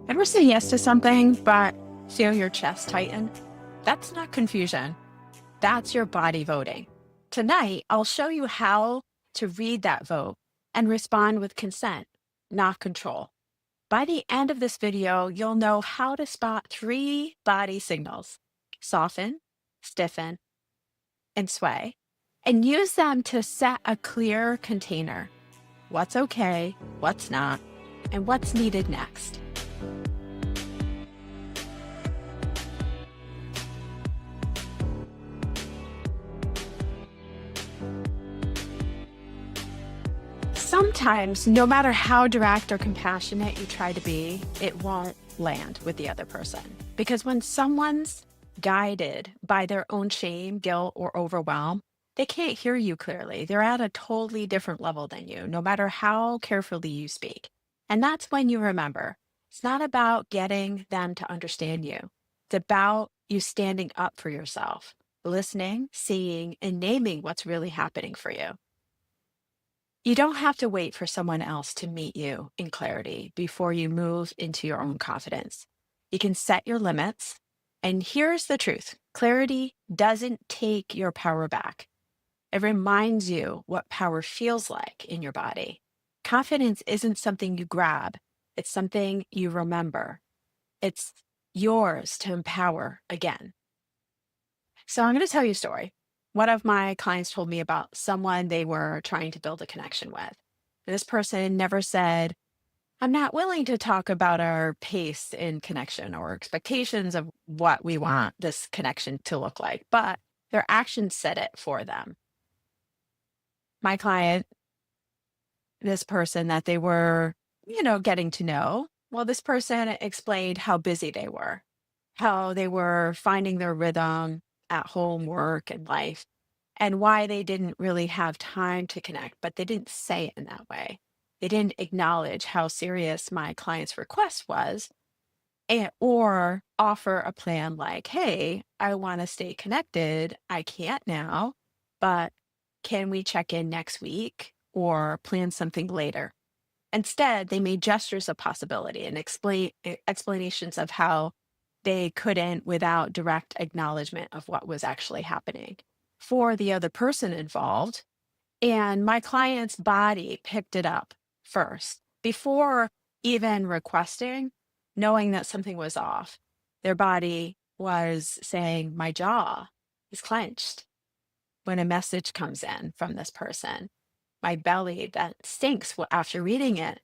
Ever say yes to something, but feel your chest tighten? That's not confusion. That's your body voting. Tonight, I'll show you how to read that vote and respond with consent, not control. By the end of this video, you'll know how to spot three body signals: soften, stiffen, and sway, and use them to set a clear container: what's okay, what's not, and what's needed next. Sometimes, no matter how direct or compassionate you try to be, it won't land with the other person. Because when someone's guided by their own shame, guilt, or overwhelm, they can't hear you clearly. They're at a totally different level than you, no matter how carefully you speak. And that's when you remember it's not about getting them to understand you, it's about you standing up for yourself, listening, seeing, and naming what's really happening for you. You don't have to wait for someone else to meet you in clarity before you move into your own confidence. You can set your limits. And here's the truth: clarity doesn't take your power back, it reminds you what power feels like in your body. Confidence isn't something you grab, it's something you remember. It's yours to empower again. So I'm going to tell you a story. One of my clients told me about someone they were trying to build a connection with. This person never said, "I'm not willing to talk about our pace in connection or expectations of what we want this connection to look like," but their actions said it for them. My client, this person that they were, getting to know, well, this person explained how busy they were, how they were finding their rhythm at home, work, and life, and why they didn't really have time to connect, but they didn't say it in that way. They didn't acknowledge how serious my client's request was, or offer a plan like, "Hey, I want to stay connected. I can't now, but can we check in next week or plan something later?" Instead, they made gestures of possibility and explanations of how they couldn't without direct acknowledgement of what was actually happening for the other person involved. And my client's body picked it up first before even requesting, knowing that something was off. Their body was saying, "My jaw is clenched when a message comes in from this person. My belly that sinks after reading it."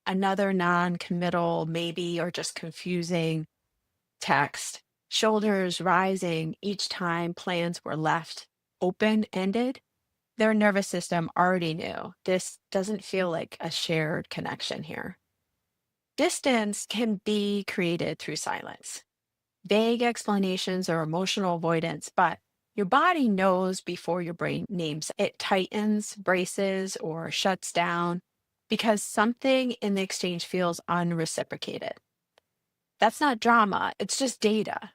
Another non committal, maybe, or just confusing text. Shoulders rising each time plans were left open ended. Their nervous system already knew this doesn't feel like a shared connection here. Distance can be created through silence, vague explanations, or emotional avoidance, but your body knows before your brain names it. It tightens, braces, or shuts down because something in the exchange feels unreciprocated. That's not drama, it's just data.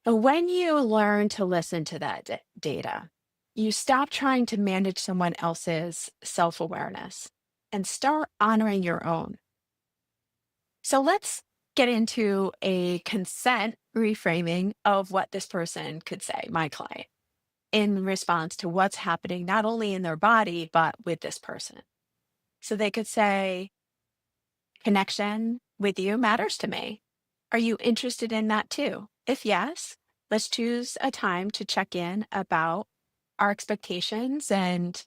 And when you learn to listen to that data, you stop trying to manage someone else's self awareness and start honoring your own. So let's get into a consent reframing of what this person could say, my client, in response to what's happening not only in their body, but with this person. So they could say, "Connection with you matters to me. Are you interested in that too? If yes, let's choose a time to check in about our expectations and,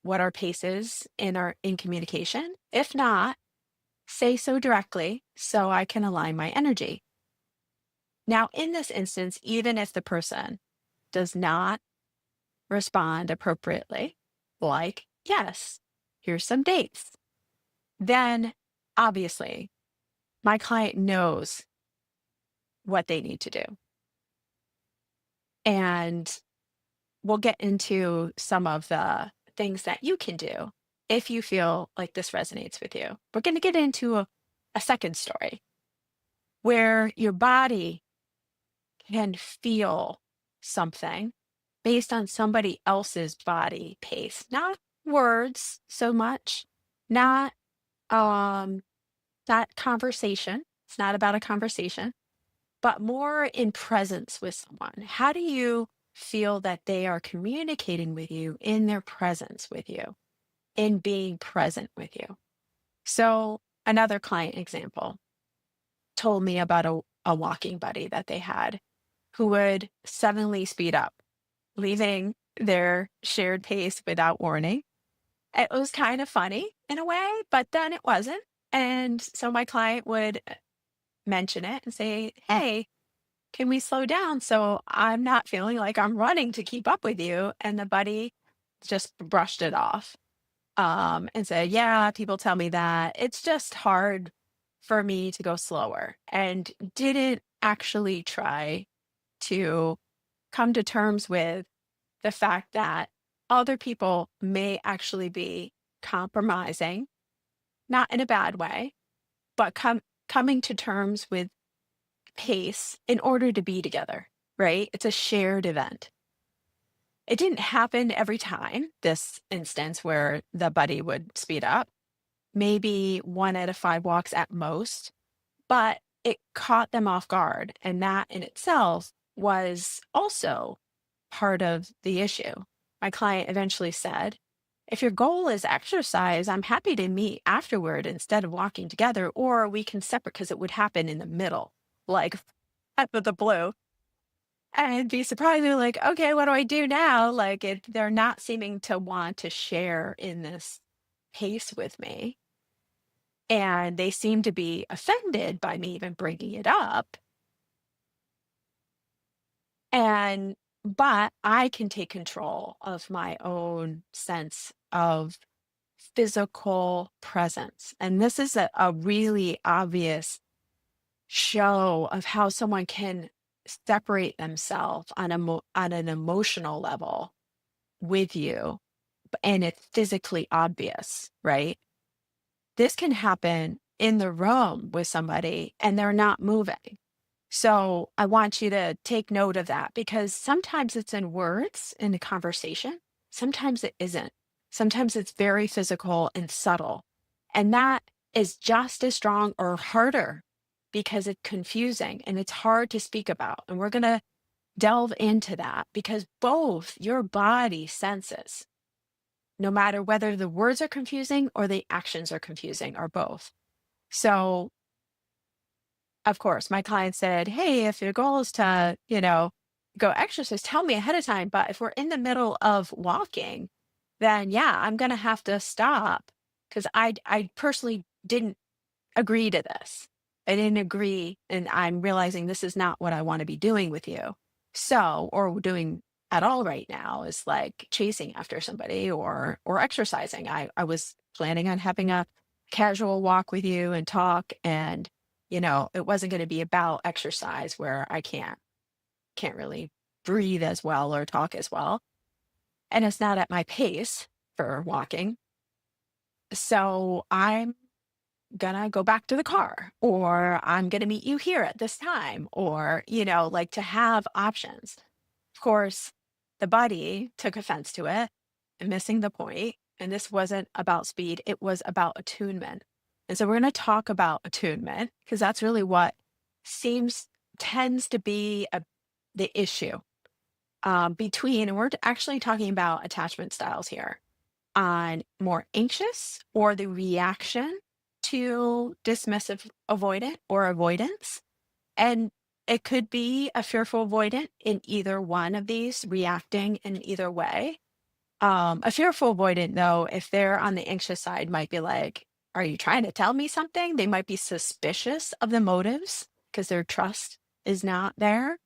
what our pace is in communication. If not, say so directly so I can align my energy." Now, in this instance, even if the person does not respond appropriately, like, "Yes, here's some dates," then obviously my client knows what they need to do. And we'll get into some of the things that you can do if you feel like this resonates with you. We're going to get into a second story where your body can feel something based on somebody else's body pace, not words so much, not that conversation. It's not about a conversation, but more in presence with someone. How do you feel that they are communicating with you in their presence with you, in being present with you? So, another client example told me about a walking buddy that they had who would suddenly speed up, leaving their shared pace without warning. It was kind of funny in a way, but then it wasn't. And so my client would mention it and say, "Hey, can we slow down so I'm not feeling like I'm running to keep up with you?" And the buddy just brushed it off, and said, "Yeah, people tell me that. It's just hard for me to go slower," and didn't actually try to come to terms with the fact that other people may actually be compromising, not in a bad way, but coming to terms with pace in order to be together, right? It's a shared event. It didn't happen every time, this instance where the buddy would speed up, maybe 1 out of 5 walks at most, but it caught them off guard. And that in itself was also part of the issue. My client eventually said, "If your goal is exercise, I'm happy to meet afterward instead of walking together, or we can separate," because it would happen in the middle, like out of the blue. And be surprised. They're like, "Okay, what do I do now?" Like they're not seeming to want to share in this pace with me. And they seem to be offended by me even bringing it up. And but I can take control of my own sense of physical presence. And this is a really obvious show of how someone can separate themselves on on an emotional level with you, and it's physically obvious, right? This can happen in the room with somebody and they're not moving. So I want you to take note of that because sometimes it's in words in the conversation, sometimes it isn't. Sometimes it's very physical and subtle. And that is just as strong or harder because it's confusing and it's hard to speak about. And we're going to delve into that because both your body senses, no matter whether the words are confusing or the actions are confusing, or both. So of course, my client said, "Hey, if your goal is to, go exercise, tell me ahead of time. But if we're in the middle of walking, then yeah, I'm going to have to stop because I personally didn't agree to this. I didn't agree. And I'm realizing this is not what I want to be doing with you. So, or doing at all right now is like chasing after somebody or exercising. I was planning on having a casual walk with you and talk and it wasn't going to be about exercise where I can't really breathe as well or talk as well. And it's not at my pace for walking. So I'm gonna go back to the car, or I'm gonna meet you here at this time, or, like to have options. Of course, the buddy took offense to it and missing the point. And this wasn't about speed, it was about attunement. And so we're going to talk about attunement because that's really what seems tends to be the issue between, and we're actually talking about attachment styles here on more anxious or the reaction to dismissive avoidant or avoidance. And it could be a fearful avoidant in either one of these, reacting in either way. A fearful avoidant, though, if they're on the anxious side, might be like, "Are you trying to tell me something?" They might be suspicious of the motives because their trust is not there.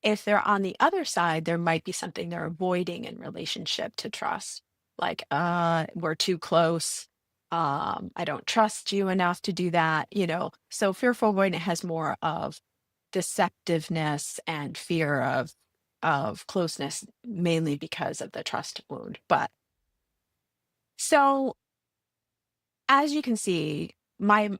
If they're on the other side, there might be something they're avoiding in relationship to trust, like, we're too close. I don't trust you enough to do that, So fearful avoidant has more of deceptiveness and fear of closeness, mainly because of the trust wound. But so as you can see, my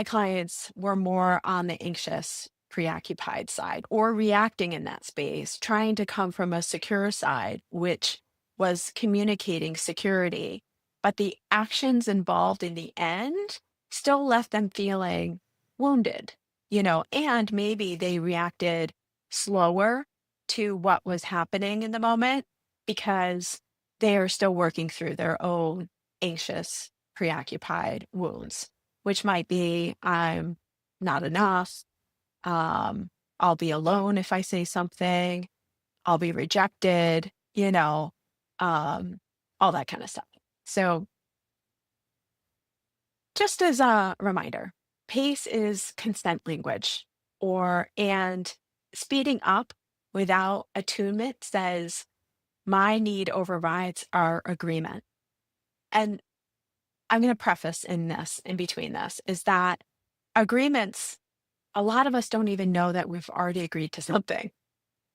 clients were more on the anxious, preoccupied side or reacting in that space, trying to come from a secure side, which was communicating security. But the actions involved in the end still left them feeling wounded, and maybe they reacted slower to what was happening in the moment because they are still working through their own anxious, preoccupied wounds, which might be I'm not enough. Um, I'll be alone if I say something. I'll be rejected, um, all that kind of stuff. So, just as a reminder, pace is consent language, and speeding up without attunement says my need overrides our agreement. And I'm going to preface in between this, is that agreements, a lot of us don't even know that we've already agreed to something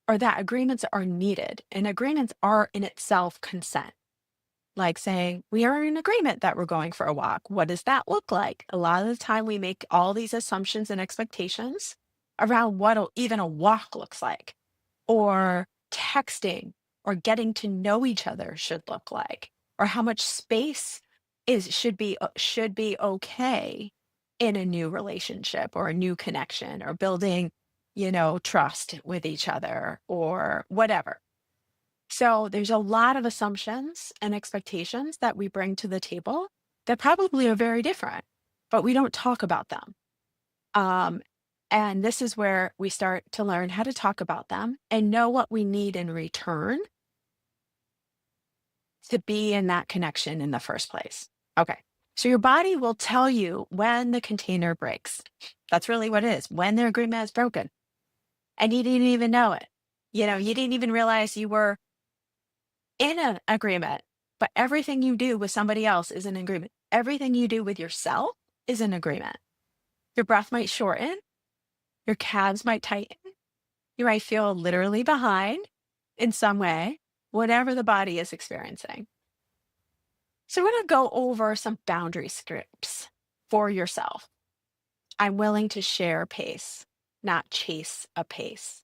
or that agreements are needed. And agreements are in itself consent, like saying, we are in agreement that we're going for a walk. What does that look like? A lot of the time, we make all these assumptions and expectations around what even a walk looks like, or texting, or getting to know each other should look like, or how much space should be okay in a new relationship or a new connection or building, trust with each other or whatever. So there's a lot of assumptions and expectations that we bring to the table that probably are very different, but we don't talk about them. Um, and this is where we start to learn how to talk about them and know what we need in return to be in that connection in the first place. Okay. So your body will tell you when the container breaks. That's really what it is, when the agreement is broken. And you didn't even know it. You didn't even realize you were in an agreement, but everything you do with somebody else is an agreement. Everything you do with yourself is an agreement. Your breath might shorten, your calves might tighten, you might feel literally behind in some way, whatever the body is experiencing. So we're going to go over some boundary scripts for yourself. I'm willing to share pace, not chase a pace,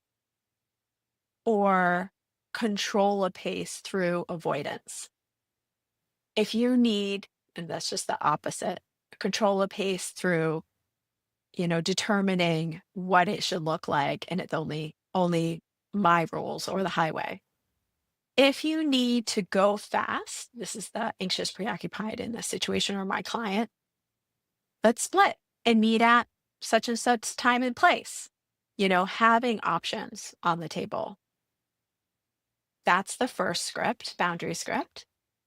or control a pace through avoidance. If you need, and that's just the opposite, control a pace through, determining what it should look like, and it's only my rules or the highway. If you need to go fast, this is the anxious preoccupied in this situation or my client, let's split and meet at such and such time and place, having options on the table. That's the first script, boundary script.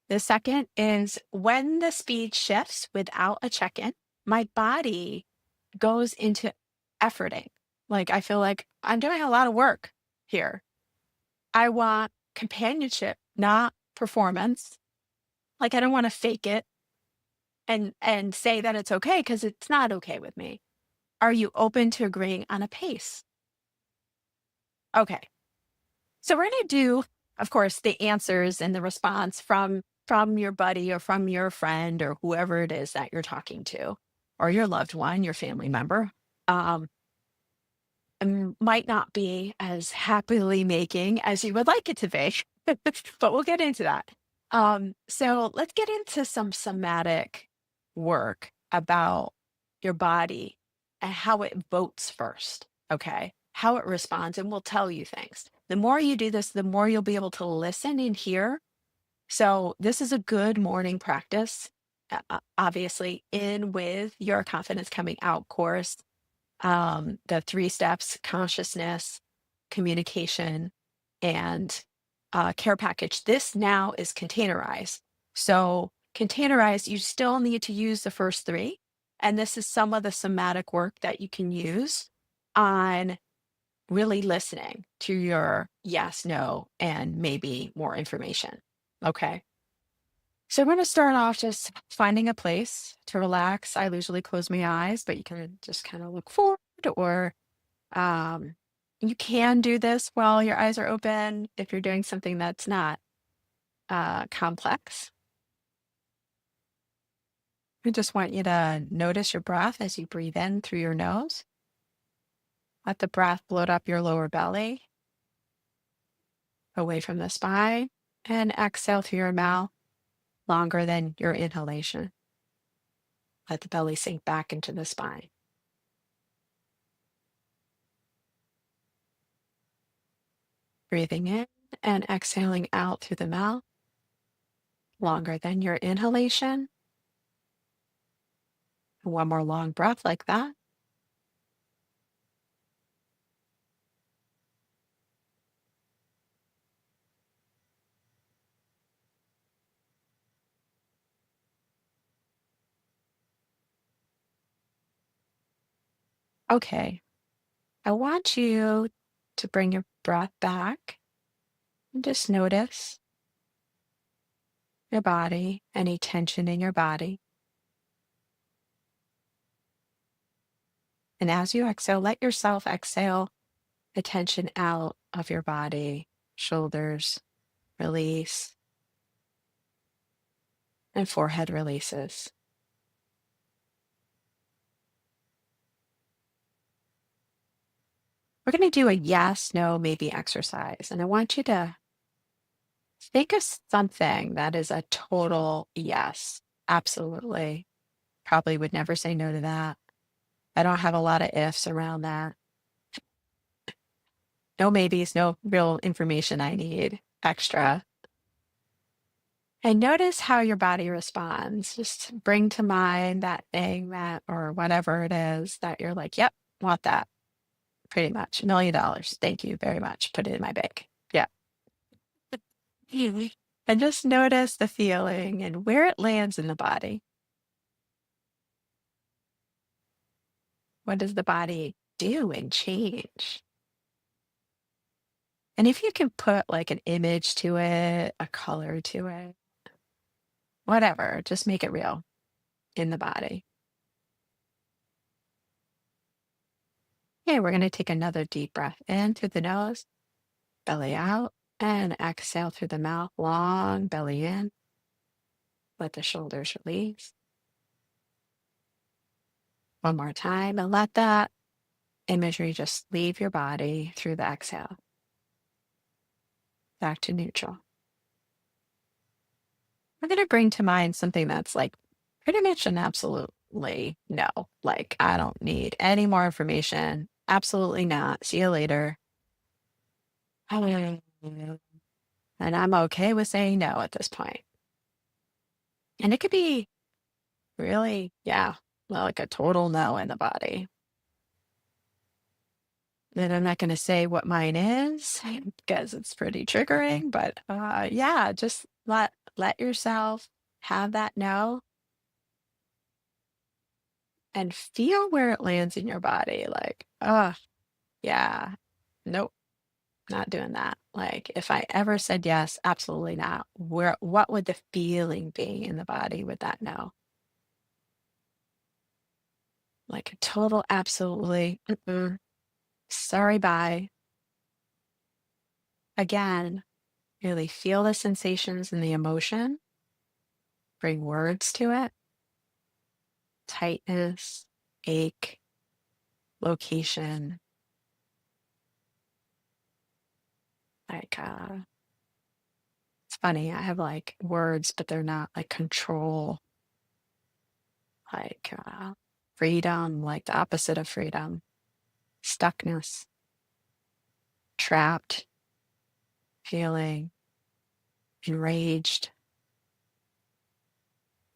The second is when the speed shifts without a check-in, my body goes into efforting. Like I feel like I'm doing a lot of work here. I want companionship, not performance. Like I don't want to fake it and say that it's okay because it's not okay with me. Are you open to agreeing on a pace? Okay. So we're going to do, of course, the answers and the response from your buddy or from your friend or whoever it is that you're talking to, or your loved one, your family member. Might not be as happily making as you would like it to be, but we'll get into that. So let's get into some somatic work about your body and how it votes first. Okay. How it responds, and we'll tell you things. The more you do this, the more you'll be able to listen and hear. So this is a good morning practice, obviously, in with your confidence coming out course. The 3 steps: consciousness, communication, and care package. This now is containerized. So containerized, you still need to use the first 3. And this is some of the somatic work that you can use on really listening to your yes, no, and maybe more information. Okay. So I'm going to start off just finding a place to relax. I usually close my eyes, but you can just kind of look forward, or um, you can do this while your eyes are open if you're doing something that's not complex. I just want you to notice your breath as you breathe in through your nose. Let the breath float up your lower belly, away from the spine, and exhale through your mouth longer than your inhalation. Let the belly sink back into the spine. Breathing in and exhaling out through the mouth, longer than your inhalation. One more long breath like that. Okay, I want you to bring your breath back and just notice your body, any tension in your body. And as you exhale, let yourself exhale the tension out of your body, shoulders release, and forehead releases. We're going to do a yes, no, maybe exercise. And I want you to think of something that is a total yes. Absolutely. Probably would never say no to that. I don't have a lot of ifs around that. No maybes, no real information I need extra. And notice how your body responds. Just bring to mind that thing that, or whatever it is that you're like, yep, want that. Pretty much $1 million. Thank you very much. Put it in my bank. Yeah. Mhm. And just notice the feeling and where it lands in the body. What does the body do and change? And if you can put like an image to it, a color to it, whatever, just make it real in the body. Okay, we're going to take another deep breath in through the nose, belly out, and exhale through the mouth, long belly in. Let the shoulders release. One more time, and let that imagery just leave your body through the exhale. Back to neutral. We're going to bring to mind something that's like pretty much an absolutely no. Like, I don't need any more information. Absolutely not. See you later. And I'm okay with saying no at this point. And it could be really, yeah, well, like a total no in the body. Then I'm not going to say what mine is because it's pretty triggering, but yeah, just let yourself have that no and feel where it lands in your body. Like, oh, yeah, nope, not doing that. Like, if I ever said yes, absolutely not. What would the feeling be in the body with that no? Like a total, absolutely, sorry, bye. Again, really feel the sensations and the emotion, bring words to it, tightness, ache, location, like, it's funny, I have like words, but they're not like control, like freedom, like the opposite of freedom, stuckness, trapped, feeling enraged,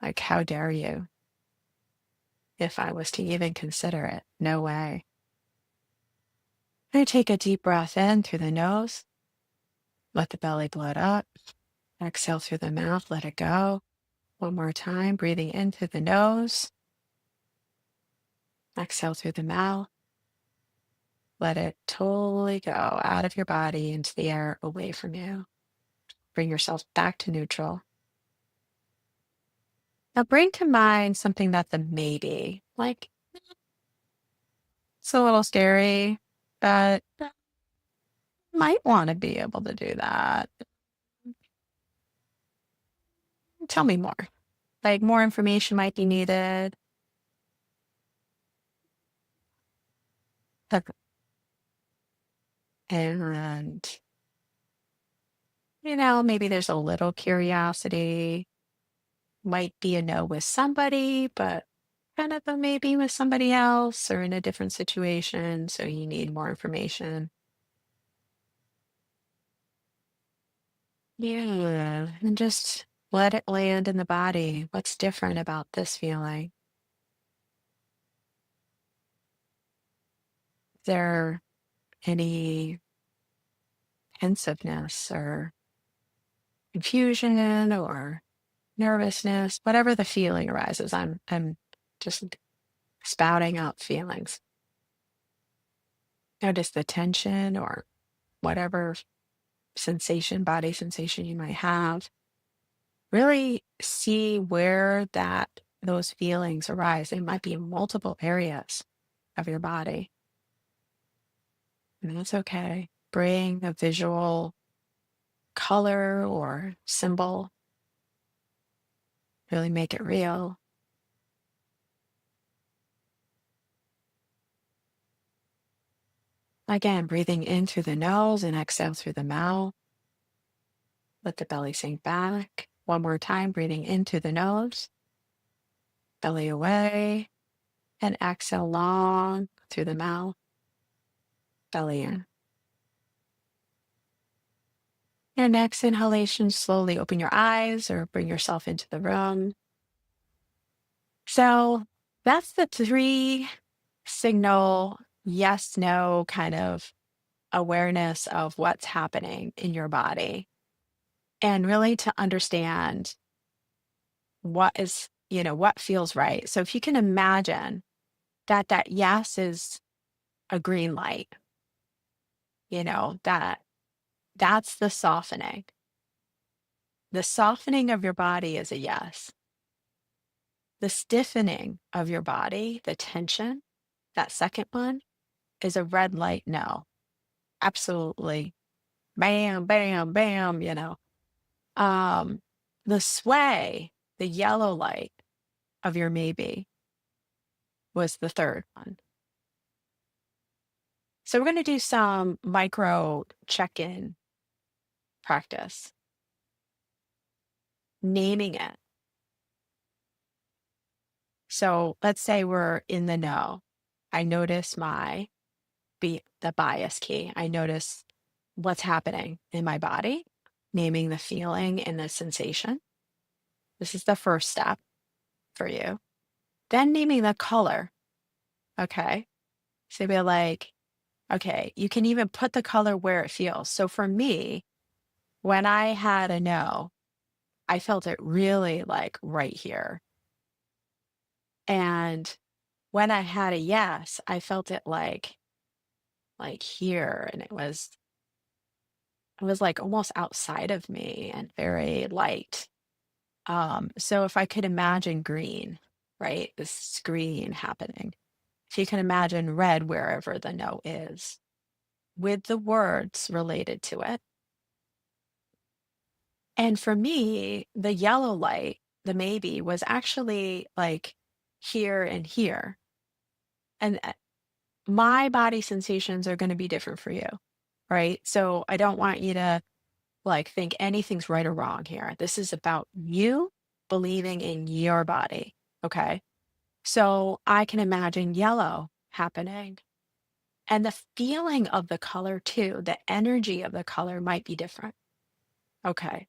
like, how dare you? If I was to even consider it, no way. I take a deep breath in through the nose, let the belly bloat up, exhale through the mouth, let it go. One more time, breathing in through the nose, exhale through the mouth. Let it totally go out of your body into the air away from you. Bring yourself back to neutral. Now bring to mind something that's a maybe, like it's a little scary, but might want to be able to do that. Tell me more. Like, more information might be needed. Like, and, maybe there's a little curiosity. Might be a no with somebody, but kind of a maybe with somebody else or in a different situation, so you need more information. Yeah, and just let it land in the body. What's different about this feeling? Is there any pensiveness or confusion or nervousness, whatever the feeling arises? I'm just spouting out feelings. Notice the tension or whatever sensation, body sensation you might have. Really see where those feelings arise. They might be in multiple areas of your body, and that's okay. Bring a visual color or symbol, really make it real. Again, breathing in through the nose and exhale through the mouth. Let the belly sink back. One more time, breathing into the nose, belly away, and exhale long through the mouth, belly in. Your next inhalation, slowly open your eyes or bring yourself into the room. So that's the three signal yes, no kind of awareness of what's happening in your body. And really to understand what is, what feels right. So if you can imagine that yes is a green light, that's the softening. The softening of your body is a yes. The stiffening of your body, the tension, that second one is a red light no. Absolutely. Bam, bam, bam. Um, the sway, the yellow light of your maybe was the third one. So we're going to do some micro check-in practice, naming it. So let's say we're in the no. I notice the bias key. I notice what's happening in my body, naming the feeling and the sensation. This is the first step for you. Then naming the color. Okay. So be like, okay, you can even put the color where it feels. So for me, when I had a no, I felt it really like right here. And when I had a yes, I felt it like here. And it was like almost outside of me and very light. So if I could imagine green, right? This green happening. If you can imagine red wherever the no is, with the words related to it. And for me, the yellow light, the maybe, was actually like here and here. And my body sensations are going to be different for you, right? So I don't want you to think anything's right or wrong here. This is about you believing in your body. Okay. So I can imagine yellow happening. And the feeling of the color too, the energy of the color might be different. Okay.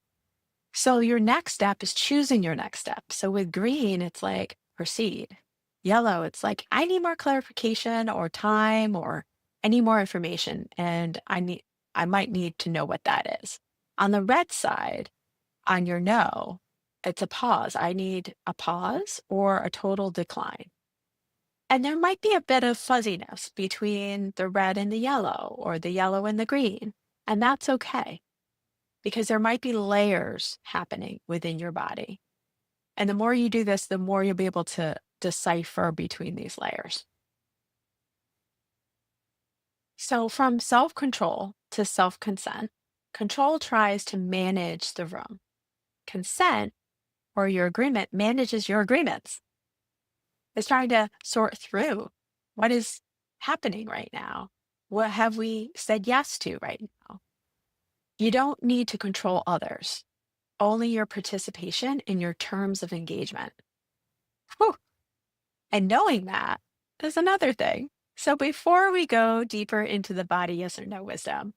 So your next step is choosing your next step. So with green, it's like proceed. Yellow, it's like I need more clarification or time or I need more information and I might need to know what that is. On the red side, on your no, it's a pause. I need a pause or a total decline. And there might be a bit of fuzziness between the red and the yellow or the yellow and the green. And that's okay because there might be layers happening within your body. And the more you do this, the more you'll be able to decipher between these layers. So from self-control to self-consent, control tries to manage the room. Consent or your agreement manages your agreements. It's trying to sort through what is happening right now. What have we said yes to right now? You don't need to control others, only your participation in your terms of engagement. Whew. And knowing that is another thing. So before we go deeper into the body yes or no wisdom,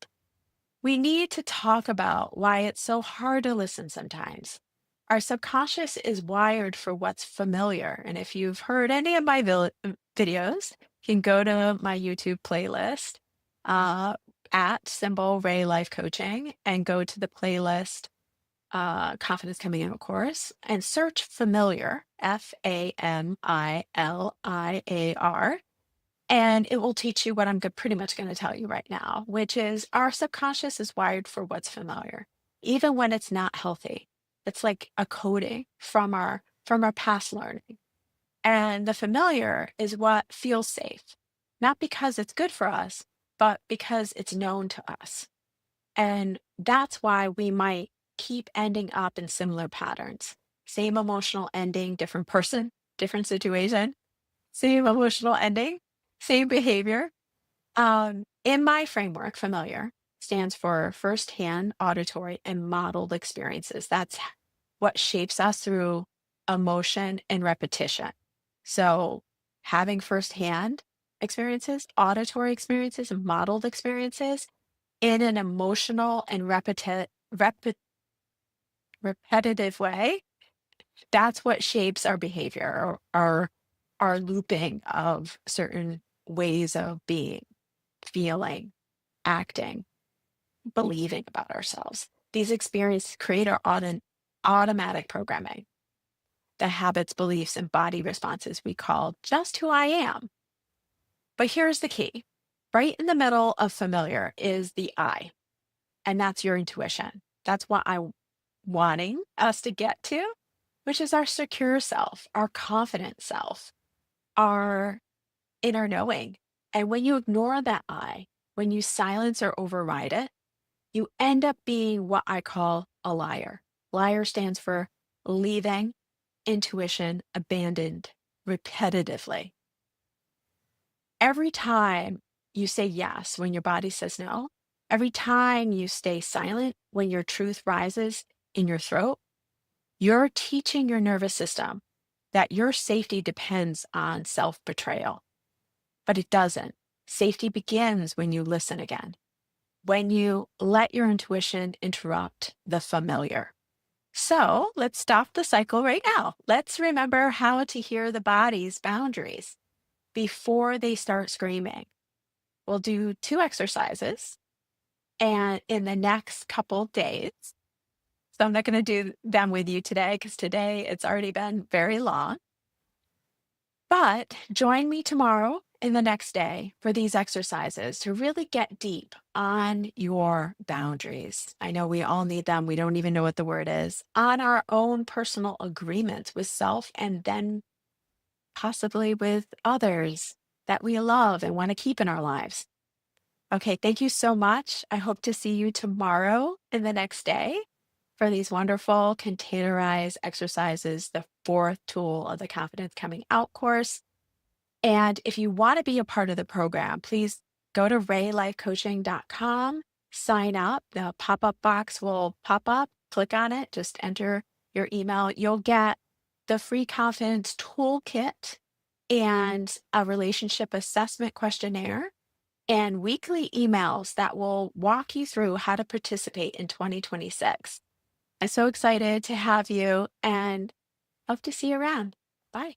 we need to talk about why it's so hard to listen sometimes. Our subconscious is wired for what's familiar. And if you've heard any of my videos, you can go to my YouTube playlist uh, at symbol Ray Life Coaching and go to the playlist Confidence Coming Out course and search familiar, Familiar, and it will teach you what I'm pretty much going to tell you right now, which is our subconscious is wired for what's familiar, even when it's not healthy. It's like a coding from our past learning. And the familiar is what feels safe, not because it's good for us, but because it's known to us. And that's why we might keep ending up in similar patterns. Same emotional ending, different person, different situation, same emotional ending, same behavior. In my framework, familiar stands for firsthand, auditory, and modeled experiences. That's what shapes us through emotion and repetition. So, having firsthand experiences, auditory experiences, and modeled experiences in an emotional and repetitive way, that's what shapes our behavior or our looping of certain ways of being, feeling, acting, believing about ourselves. These experiences create our automatic programming, the habits, beliefs, and body responses we call just who I am. But here's the key. Right in the middle of familiar is the I, and that's your intuition. That's what I'm wanting us to get to, which is our secure self, our confident self, our inner knowing. And when you ignore that I, when you silence or override it, you end up being what I call a liar. Liar stands for leaving intuition abandoned repetitively. Every time you say yes when your body says no, every time you stay silent when your truth rises in your throat, you're teaching your nervous system that your safety depends on self betrayal. But it doesn't. Safety begins when you listen again, when you let your intuition interrupt the familiar. So let's stop the cycle right now. Let's remember how to hear the body's boundaries before they start screaming. We'll do 2 exercises and in the next couple days. So I'm not going to do them with you today because today it's already been very long. But join me tomorrow and the next day for these exercises to really get deep on your boundaries. I know we all need them. We don't even know what the word is. On our own personal agreements with self and then possibly with others that we love and want to keep in our lives. Okay, thank you so much. I hope to see you tomorrow and the next day for these wonderful containerized exercises, the 4th tool of the Confidence Coming Out course. And if you want to be a part of the program, please go to raylifecoaching.com, sign up. The pop-up box will pop up, click on it, just enter your email. You'll get the free confidence toolkit and a relationship assessment questionnaire and weekly emails that will walk you through how to participate in 2026. I'm so excited to have you and hope to see you around. Bye.